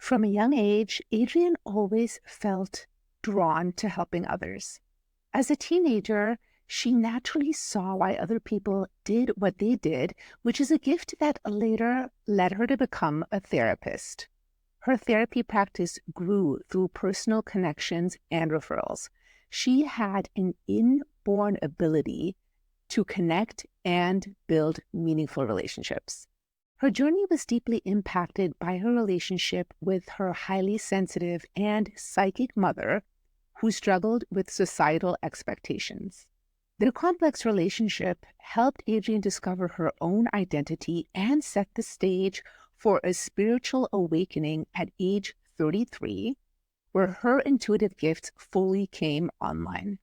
From a young age, Adrienne always felt drawn to helping others. As a teenager, she naturally saw why other people did what they did, which is a gift that later led her to become a therapist. Her therapy practice grew through personal connections and referrals. She had an inborn ability to connect and build meaningful relationships. Her journey was deeply impacted by her relationship with her highly sensitive and psychic mother, who struggled with societal expectations. Their complex relationship helped Adrienne discover her own identity and set the stage for a spiritual awakening at age 33, where her intuitive gifts fully came online.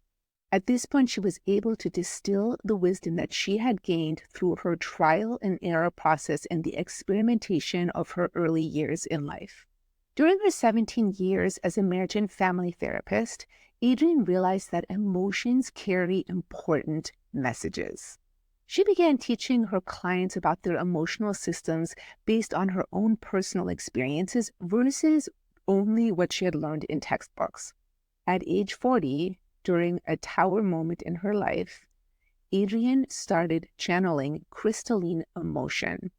At this point, she was able to distill the wisdom that she had gained through her trial and error process and the experimentation of her early years in life. During her 17 years as a marriage and family therapist, Adrienne realized that emotions carry important messages. She began teaching her clients about their emotional systems based on her own personal experiences versus only what she had learned in textbooks. At age 40, during a tower moment in her life, Adrienne started channeling crystalline emotion,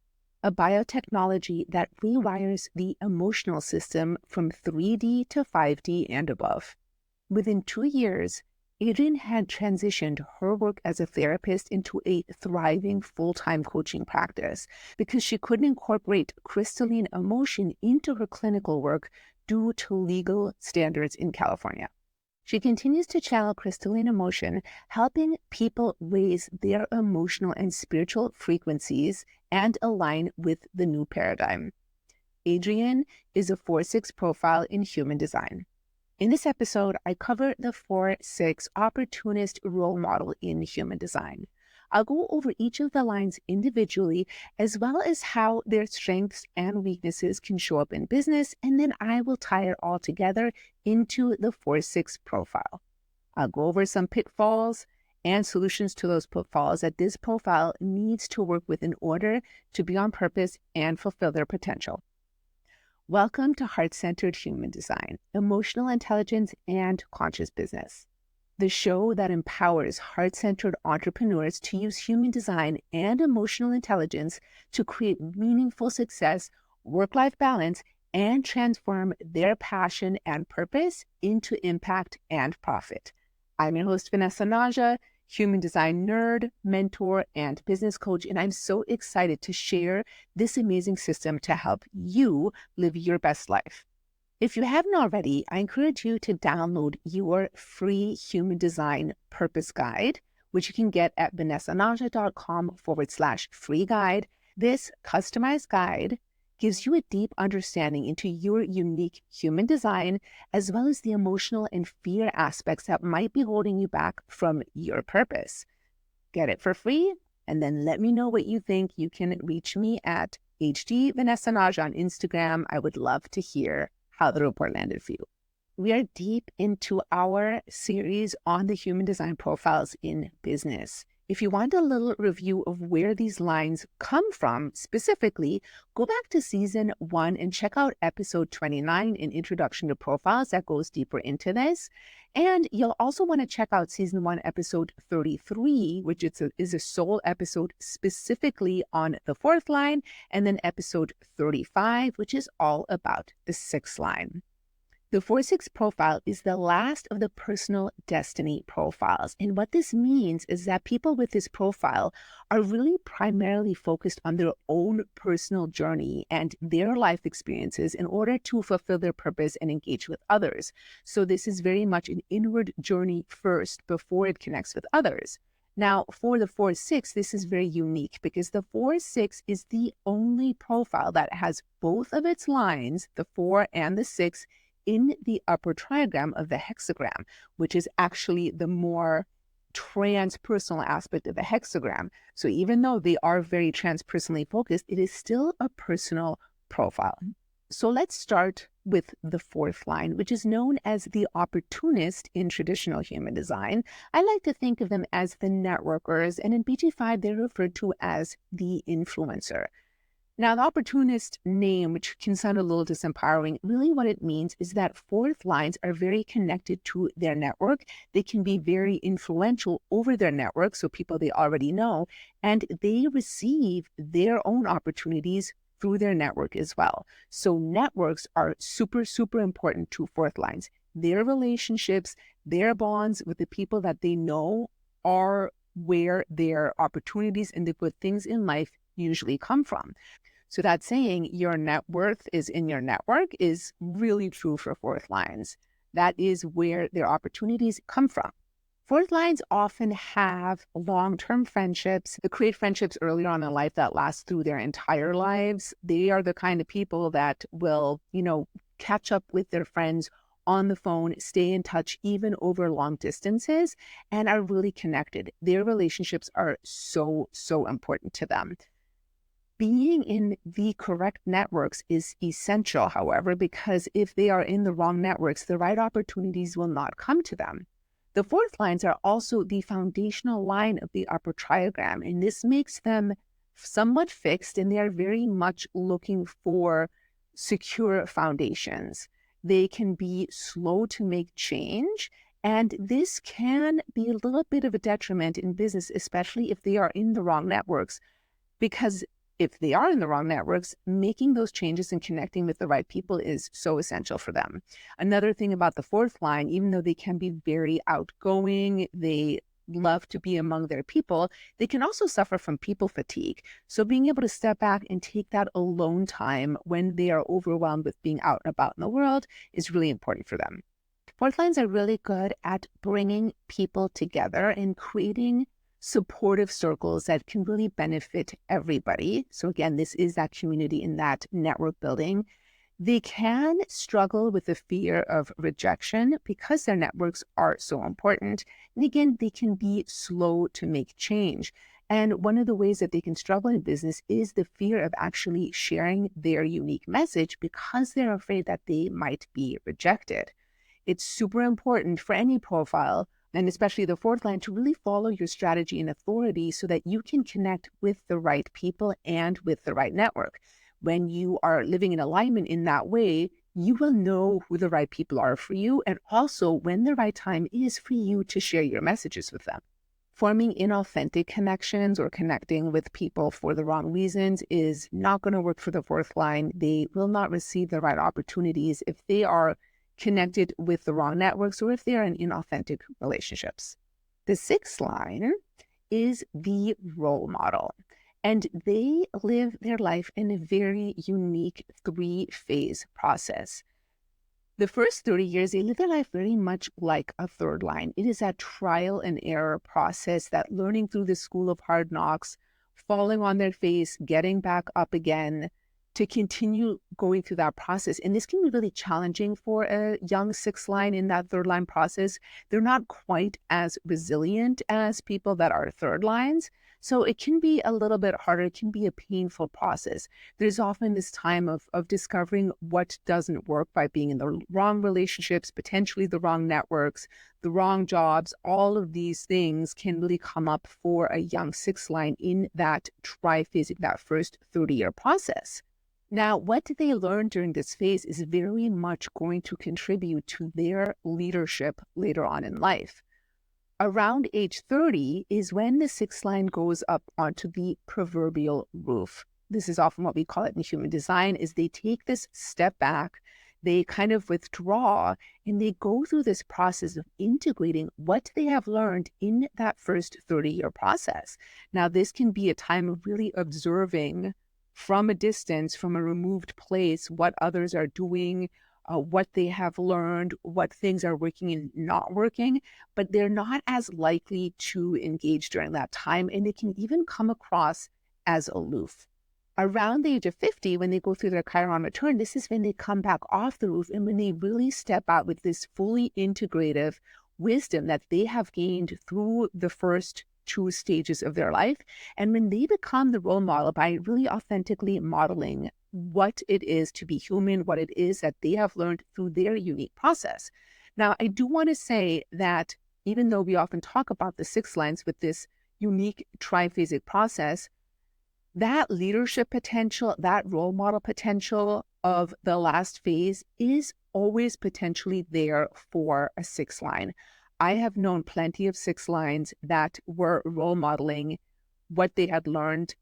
a biotechnology that rewires the emotional system from 3D to 5D and above. Within 2 years, Adrienne had transitioned her work as a therapist into a thriving full-time coaching practice because she couldn't incorporate crystalline emotion into her clinical work due to legal standards in California. She continues to channel crystalline emotion, helping people raise their emotional and spiritual frequencies and align with the new paradigm. Adrienne is a 4/6 profile in human design. In this episode, I cover the 4/6 opportunist role model in human design. I'll go over each of the lines individually, as well as how their strengths and weaknesses can show up in business, and then I will tie it all together into the 4/6 profile. I'll go over some pitfalls and solutions to those pitfalls that this profile needs to work with in order to be on purpose and fulfill their potential. Welcome to Heart-Centered Human Design, Emotional Intelligence, and Conscious Business, the show that empowers heart-centered entrepreneurs to use human design and emotional intelligence to create meaningful success, work-life balance, and transform their passion and purpose into impact and profit. I'm your host, Vanessa Naja, human design nerd, mentor, and business coach, and I'm so excited to share this amazing system to help you live your best life. If you haven't already, I encourage you to download your free human design purpose guide, which you can get at vanessanaja.com/free guide. This customized guide gives you a deep understanding into your unique human design, as well as the emotional and fear aspects that might be holding you back from your purpose. Get it for free, and then let me know what you think. You can reach me at HD Vanessa Naja on Instagram. I would love to hear how the report landed for you. We are deep into our series on the human design profiles in business. If you want a little review of where these lines come from specifically, go back to season 1 and check out episode 29, an introduction to profiles that goes deeper into this. And you'll also want to check out season 1, episode 33, which is a sole episode specifically on the 4th line, and then episode 35, which is all about the 6th line. The 4/6 profile is the last of the personal destiny profiles. And what this means is that people with this profile are really primarily focused on their own personal journey and their life experiences in order to fulfill their purpose and engage with others. So this is very much an inward journey first before it connects with others. Now, for the 4/6, this is very unique because the 4/6 is the only profile that has both of its lines, the 4 and the 6, in the upper trigram of the hexagram, which is actually the more transpersonal aspect of the hexagram. So even though they are very transpersonally focused, it is still a personal profile. So let's start with the 4th line, which is known as the opportunist in traditional human design. I like to think of them as the networkers, and in BG5, they're referred to as the influencer. Now, the opportunist name, which can sound a little disempowering, really what it means is that fourth lines are very connected to their network. They can be very influential over their network, so people they already know, and they receive their own opportunities through their network as well. So networks are super, super important to fourth lines. Their relationships, their bonds with the people that they know are where their opportunities and the good things in life usually come from. So that saying your net worth is in your network is really true for fourth lines. That is where their opportunities come from. Fourth lines often have long-term friendships. They create friendships earlier on in life that last through their entire lives. They are the kind of people that will, catch up with their friends on the phone, stay in touch even over long distances, and are really connected. Their relationships are so, so important to them. Being in the correct networks is essential, however, because if they are in the wrong networks, the right opportunities will not come to them. The fourth lines are also the foundational line of the upper triagram, and this makes them somewhat fixed, and they are very much looking for secure foundations. They can be slow to make change, and this can be a little bit of a detriment in business, especially if they are in the wrong networks, because if they are in the wrong networks, making those changes and connecting with the right people is so essential for them. Another thing about the fourth line, even though they can be very outgoing, they love to be among their people, they can also suffer from people fatigue. So being able to step back and take that alone time when they are overwhelmed with being out and about in the world is really important for them. Fourth lines are really good at bringing people together and creating supportive circles that can really benefit everybody. So again, this is that community in that network building. They can struggle with the fear of rejection because their networks are so important. And again, they can be slow to make change. And one of the ways that they can struggle in business is the fear of actually sharing their unique message because they're afraid that they might be rejected. It's super important for any profile, and especially the fourth line, to really follow your strategy and authority so that you can connect with the right people and with the right network. When you are living in alignment in that way, you will know who the right people are for you, and also when the right time is for you to share your messages with them. Forming inauthentic connections or connecting with people for the wrong reasons is not going to work for the fourth line. They will not receive the right opportunities if they are connected with the wrong networks or if they are in inauthentic relationships. The sixth line is the role model, and they live their life in a very unique 3-phase process. The first 30 years, they live their life very much like a third line. It is that trial and error process, that learning through the school of hard knocks, falling on their face, getting back up again, to continue going through that process. And this can be really challenging for a young sixth line in that third line process. They're not quite as resilient as people that are third lines. So it can be a little bit harder. It can be a painful process. There's often this time of discovering what doesn't work by being in the wrong relationships, potentially the wrong networks, the wrong jobs. All of these things can really come up for a young sixth line in that triphasic, that first 30-year process. Now, what they learn during this phase is very much going to contribute to their leadership later on in life. Around age 30 is when the sixth line goes up onto the proverbial roof. This is often what we call it in human design, is they take this step back, they kind of withdraw, and they go through this process of integrating what they have learned in that first 30-year process. Now, this can be a time of really observing from a distance, from a removed place, what others are doing, what they have learned, what things are working and not working, but they're not as likely to engage during that time, and they can even come across as aloof. Around the age of 50, when they go through their Chiron return, this is when they come back off the roof and when they really step out with this fully integrative wisdom that they have gained through the first 2 stages of their life. And when they become the role model by really authentically modeling what it is to be human, what it is that they have learned through their unique process. Now, I do want to say that even though we often talk about the 6 lines with this unique triphasic process, that leadership potential, that role model potential of the last phase is always potentially there for a six line. I have known plenty of six lines that were role modeling what they had learned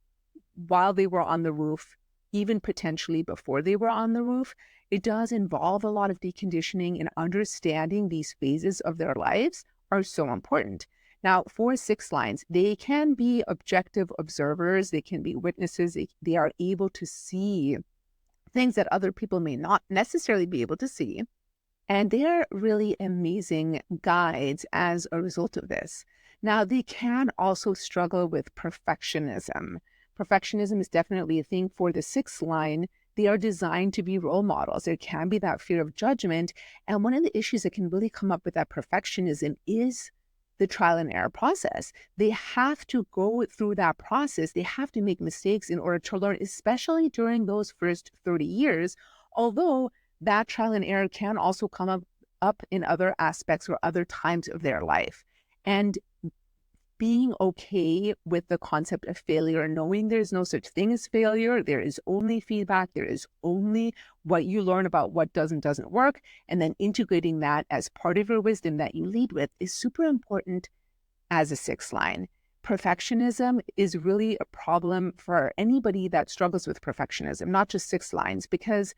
while they were on the roof, even potentially before they were on the roof. It does involve a lot of deconditioning, and understanding these phases of their lives are so important. Now, for six lines, they can be objective observers, they can be witnesses, they are able to see things that other people may not necessarily be able to see. And they're really amazing guides as a result of this. Now, they can also struggle with perfectionism. Perfectionism is definitely a thing for the sixth line. They are designed to be role models. There can be that fear of judgment. And one of the issues that can really come up with that perfectionism is the trial and error process. They have to go through that process. They have to make mistakes in order to learn, especially during those first 30 years. Although that trial and error can also come up in other aspects or other times of their life. And being okay with the concept of failure, knowing there's no such thing as failure, there is only feedback, there is only what you learn about what doesn't work, and then integrating that as part of your wisdom that you lead with is super important as a sixth line. Perfectionism is really a problem for anybody that struggles with perfectionism, not just six lines, because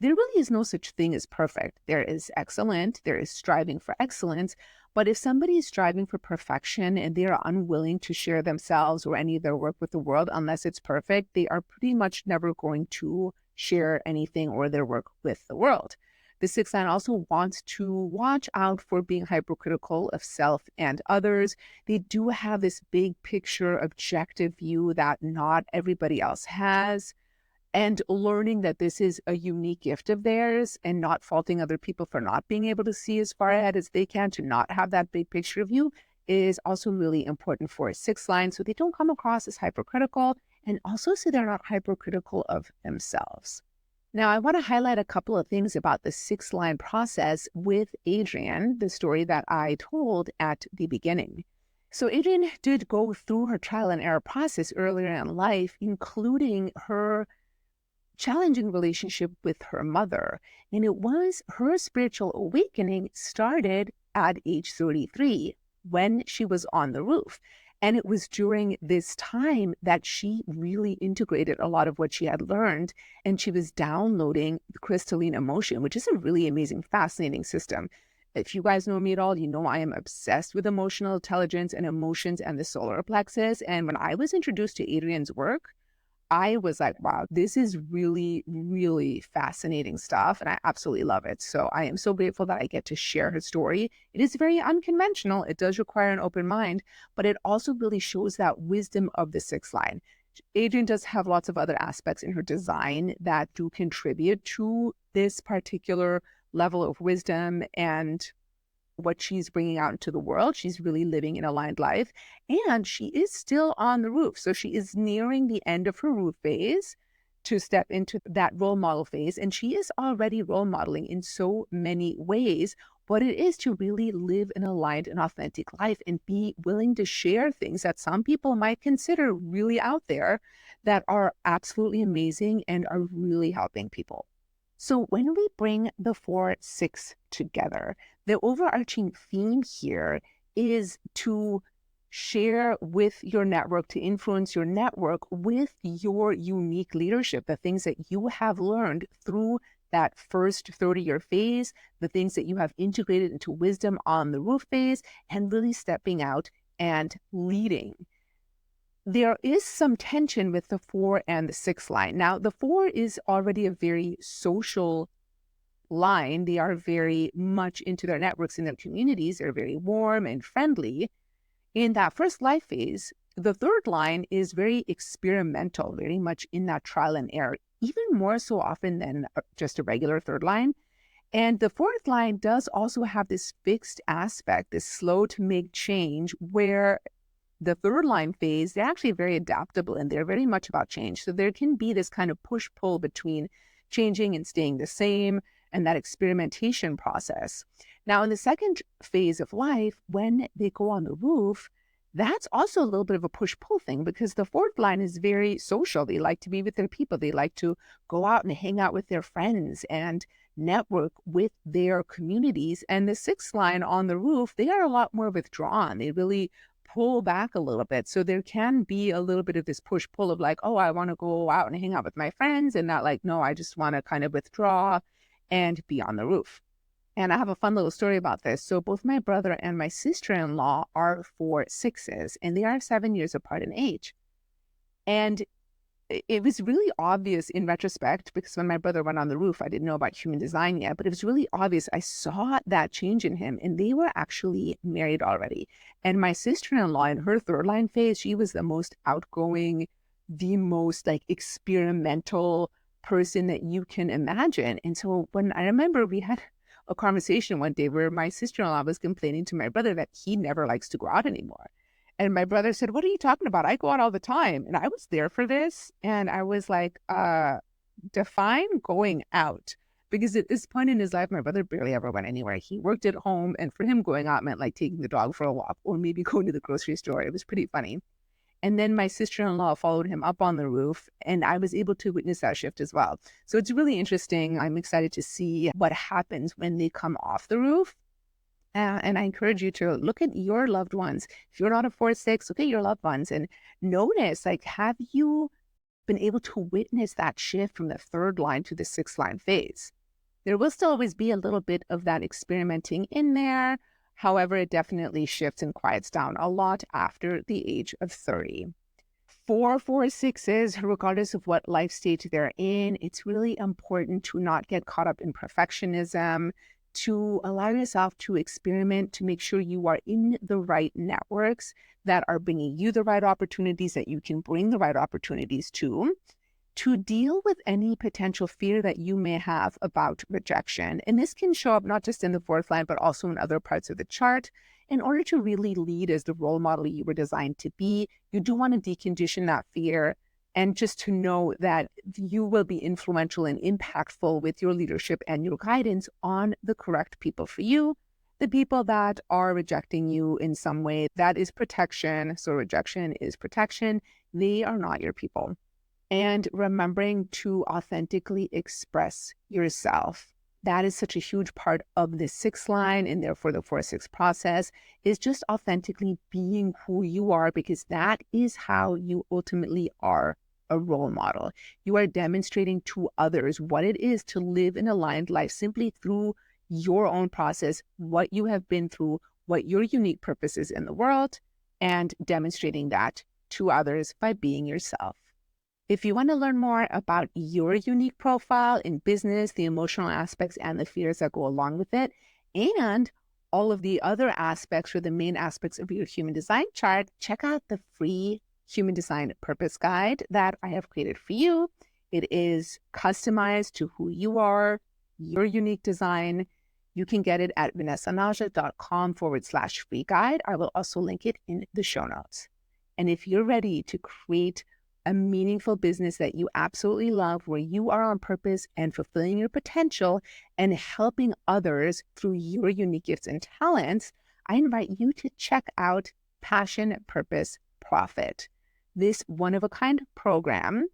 there really is no such thing as perfect. There is excellent, there is striving for excellence, but if somebody is striving for perfection and they are unwilling to share themselves or any of their work with the world unless it's perfect, they are pretty much never going to share anything or their work with the world. The sixth line also wants to watch out for being hypercritical of self and others. They do have this big picture, objective view that not everybody else has. And learning that this is a unique gift of theirs and not faulting other people for not being able to see as far ahead as they can, to not have that big picture view, is also really important for a sixth line, so they don't come across as hypercritical, and also so they're not hypercritical of themselves. Now, I want to highlight a couple of things about the sixth line process with Adrienne, the story that I told at the beginning. So Adrienne did go through her trial and error process earlier in life, including her challenging relationship with her mother. And it was her spiritual awakening started at age 33 when she was on the roof. And it was during this time that she really integrated a lot of what she had learned, and she was downloading the crystalline emotion, which is a really amazing, fascinating system. If you guys know me at all, you know I am obsessed with emotional intelligence and emotions and the solar plexus. And when I was introduced to Adrienne's work, I was like, wow, this is really, really fascinating stuff. And I absolutely love it. So I am so grateful that I get to share her story. It is very unconventional. It does require an open mind, but it also really shows that wisdom of the sixth line. Adrienne does have lots of other aspects in her design that do contribute to this particular level of wisdom and what she's bringing out into the world. She's really living an aligned life, and she is still on the roof. So she is nearing the end of her roof phase to step into that role model phase. And she is already role modeling in so many ways what it is to really live an aligned and authentic life and be willing to share things that some people might consider really out there that are absolutely amazing and are really helping people. So when we bring the 4-6 together, the overarching theme here is to share with your network, to influence your network with your unique leadership, the things that you have learned through that first 30-year phase, the things that you have integrated into wisdom on the roof phase, and really stepping out and leading. There is some tension with the 4 and the 6 line. Now, the 4 is already a very social line. They are very much into their networks and their communities. They're very warm and friendly. In that first life phase, the third line is very experimental, very much in that trial and error, even more so often than just a regular third line. And the fourth line does also have this fixed aspect, this slow to make change, where the third line phase, they're actually very adaptable and they're very much about change. So there can be this kind of push-pull between changing and staying the same and that experimentation process. Now, in the second phase of life, when they go on the roof, that's also a little bit of a push-pull thing because the fourth line is very social. They like to be with their people. They like to go out and hang out with their friends and network with their communities. And the sixth line on the roof, they are a lot more withdrawn. They really pull back a little bit. So there can be a little bit of this push-pull of like, oh, I want to go out and hang out with my friends, and not like, no, I just want to kind of withdraw and be on the roof. And I have a fun little story about this. So both my brother and my sister-in-law are 4/6s, and they are 7 years apart in age. And it was really obvious in retrospect, because when my brother went on the roof, I didn't know about human design yet, but it was really obvious. I saw that change in him, and they were actually married already. And my sister-in-law, in her third line phase, she was the most outgoing, the most like experimental person that you can imagine. And so when I remember we had a conversation one day where my sister-in-law was complaining to my brother that he never likes to go out anymore. And my brother said, what are you talking about? I go out all the time. And I was there for this. And I was like, define going out. Because at this point in his life, my brother barely ever went anywhere. He worked at home. And for him, going out meant like taking the dog for a walk or maybe going to the grocery store. It was pretty funny. And then my sister-in-law followed him up on the roof, and I was able to witness that shift as well. So it's really interesting. I'm excited to see what happens when they come off the roof. And I encourage you to look at your loved ones. If you're not a 4/6, look at your loved ones and notice, like, have you been able to witness that shift from the third line to the sixth line phase? There will still always be a little bit of that experimenting in there. However, it definitely shifts and quiets down a lot after the age of 30. For 4/6s, regardless of what life stage they're in, it's really important to not get caught up in perfectionism, to allow yourself to experiment, to make sure you are in the right networks that are bringing you the right opportunities, that you can bring the right opportunities to deal with any potential fear that you may have about rejection. And this can show up not just in the fourth line, but also in other parts of the chart. In order to really lead as the role model you were designed to be, you do want to decondition that fear, and just to know that you will be influential and impactful with your leadership and your guidance on the correct people for you. The people that are rejecting you in some way, that is protection. So rejection is protection. They are not your people. And remembering to authentically express yourself. That is such a huge part of the sixth line, and therefore the 4/6 process is just authentically being who you are, because that is how you ultimately are a role model. You are demonstrating to others what it is to live an aligned life simply through your own process, what you have been through, what your unique purpose is in the world, and demonstrating that to others by being yourself. If you want to learn more about your unique profile in business, the emotional aspects and the fears that go along with it, and all of the other aspects or the main aspects of your human design chart, check out the free Human Design Purpose Guide that I have created for you. It is customized to who you are, your unique design. You can get it at vanessanaja.com/free guide. I will also link it in the show notes. And if you're ready to create a meaningful business that you absolutely love, where you are on purpose and fulfilling your potential and helping others through your unique gifts and talents, I invite you to check out Passion, Purpose, Profit. This one-of-a-kind program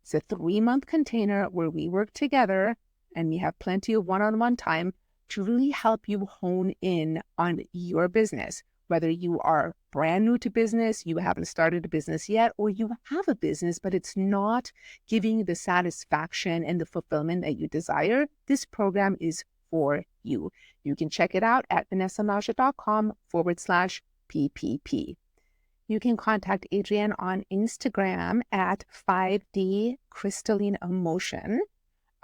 is a 3-month container where we work together and we have plenty of one-on-one time to really help you hone in on your business. Whether you are brand new to business, you haven't started a business yet, or you have a business, but it's not giving you the satisfaction and the fulfillment that you desire, this program is for you. You can check it out at vanessanaja.com/PPP. You can contact Adrienne on Instagram at 5D Crystalline Emotion.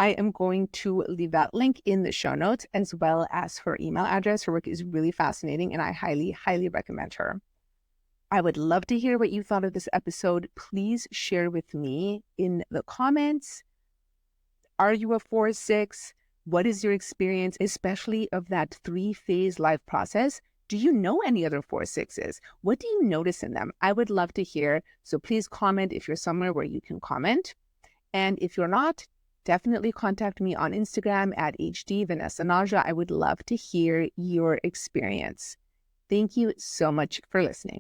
I am going to leave that link in the show notes, as well as her email address. Her work is really fascinating, and I highly, highly recommend her. I would love to hear what you thought of this episode. Please share with me in the comments. Are you a 4/6? What is your experience, especially of that 3-phase life process? Do you know any other 4/6s? What do you notice in them? I would love to hear. So please comment if you're somewhere where you can comment. And if you're not, definitely contact me on Instagram at hdvanessanaja. I would love to hear your experience. Thank you so much for listening.